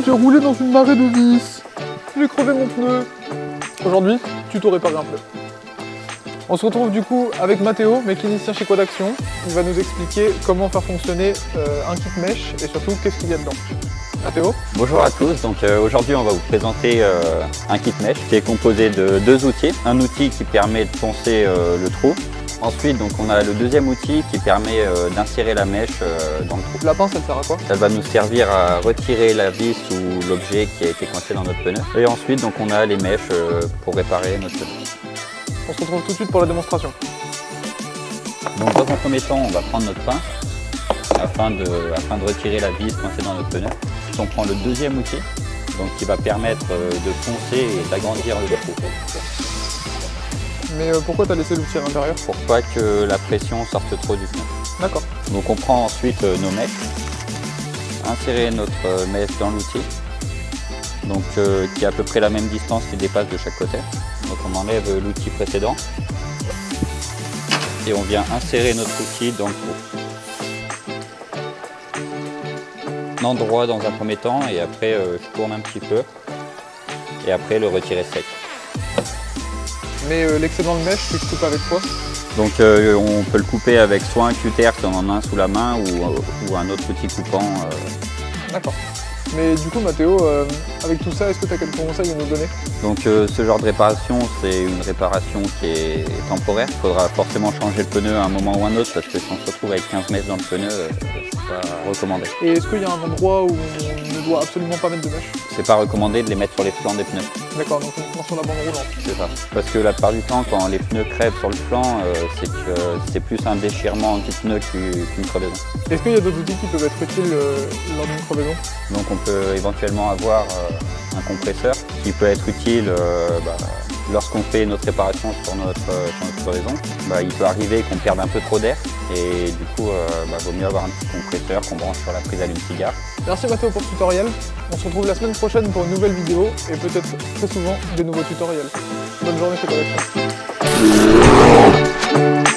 J'ai roulé dans une marée de vis. J'ai crevé mon pneu. Aujourd'hui, tuto réparer un pneu. On se retrouve du coup avec Mathéo, mécanicien chez Quad Action. Il va nous expliquer comment faire fonctionner un kit mèche et surtout qu'est-ce qu'il y a dedans. Mathéo. Bonjour à tous, donc aujourd'hui on va vous présenter un kit mèche qui est composé de deux outils. Un outil qui permet de poncer le trou. Ensuite donc on a le deuxième outil qui permet d'insérer la mèche dans le trou. La pince elle sert à quoi? Elle va nous servir à retirer la vis ou l'objet qui a été coincé dans notre pneu. Et ensuite donc on a les mèches pour réparer notre pneu. On se retrouve tout de suite pour la démonstration. Donc dans un premier temps on va prendre notre pince afin de retirer la vis coincée dans notre pneu. On prend le deuxième outil donc qui va permettre de poncer et d'agrandir le trou. Mais pourquoi tu as laissé l'outil à l'intérieur? Pour pas que la pression sorte trop du pneu. D'accord. Donc on prend ensuite nos mèches, insérer notre mèche dans l'outil, donc qui a à peu près la même distance qui dépasse de chaque côté. Donc on enlève l'outil précédent et on vient insérer notre outil dans le trou. L'endroit dans un premier temps et après je tourne un petit peu et après le retirer sec. Mais l'excédent de mèche, tu le coupes avec quoi? Donc on peut le couper avec soit un cutter si on en a un sous la main ou un autre outil coupant. D'accord. Mais du coup Mathéo, avec tout ça, est-ce que tu as quelques conseils à nous donner? Donc ce genre de réparation, c'est une réparation qui est temporaire. Il faudra forcément changer le pneu à un moment ou un autre parce que si on se retrouve avec 15 mèches dans le pneu, c'est pas recommandé. Et est-ce qu'il y a un endroit où on ne doit absolument pas mettre de mèche? C'est pas recommandé de les mettre sur les flancs des pneus. D'accord, donc uniquement sur la bande roulante. C'est ça. Parce que la plupart du temps, quand les pneus crèvent sur le flanc, c'est que c'est plus un déchirement du pneu qu'une crevaison. Est-ce qu'il y a d'autres outils qui peuvent être utiles lors d'une crevaison? Donc on peut éventuellement avoir un compresseur qui peut être utile lorsqu'on fait notre réparation sur notre crevaison. Il peut arriver qu'on perde un peu trop d'air et du coup vaut mieux avoir un petit compresseur qu'on branche sur la prise allume-cigare. Merci Mathéo pour ce tutoriel. On se retrouve la semaine prochaine pour une nouvelle vidéo et peut-être très souvent des nouveaux tutoriels. Bonne journée chez Quad Action.